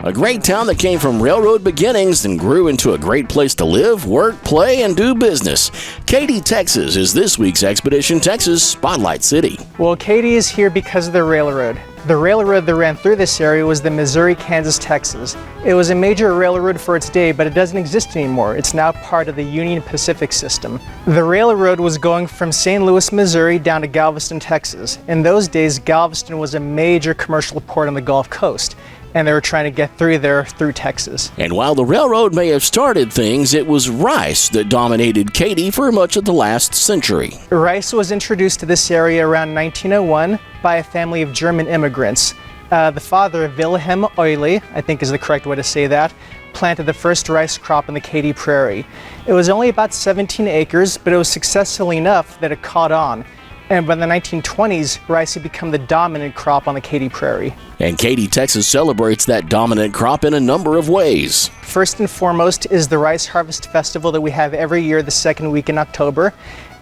A great town that came from railroad beginnings and grew into a great place to live, work, play, and do business. Katy, Texas is this week's Expedition Texas Spotlight City. Well, Katy is here because of the railroad. The railroad that ran through this area was the Missouri, Kansas, Texas. It was a major railroad for its day, but it doesn't exist anymore. It's now part of the Union Pacific system. The railroad was going from St. Louis, Missouri down to Galveston, Texas. In those days, Galveston was a major commercial port on the Gulf Coast, and they were trying to get through there through Texas. And while the railroad may have started things, it was rice that dominated Katy for much of the last century. Rice was introduced to this area around 1901 by a family of German immigrants. The father, Wilhelm Euler, I think is the correct way to say that, planted the first rice crop in the Katy Prairie. It was only about 17 acres, but it was successful enough that it caught on. And by the 1920s, rice had become the dominant crop on the Katy Prairie. And Katy, Texas celebrates that dominant crop in a number of ways. First and foremost is the Rice Harvest Festival that we have every year the second week in October.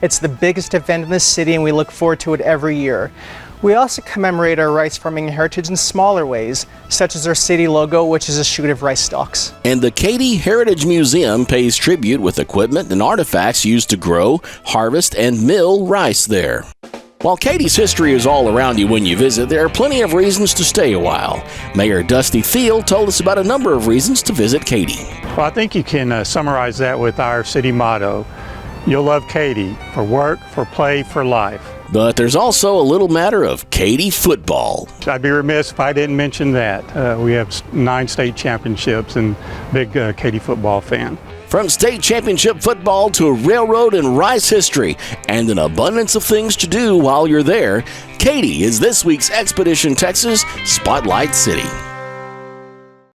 It's the biggest event in the city and we look forward to it every year. We also commemorate our rice farming heritage in smaller ways, such as our city logo, which is a shoot of rice stalks. And the Katy Heritage Museum pays tribute with equipment and artifacts used to grow, harvest, and mill rice there. While Katy's history is all around you when you visit, there are plenty of reasons to stay a while. Mayor Dusty Field told us about a number of reasons to visit Katy. Well, I think you can summarize that with our city motto, you'll love Katy for work, for play, for life. But there's also a little matter of Katy football. I'd be remiss if I didn't mention that. We have 9 state championships and big Katy football fan. From state championship football to railroad and rice history, and an abundance of things to do while you're there, Katy is this week's Expedition Texas Spotlight City.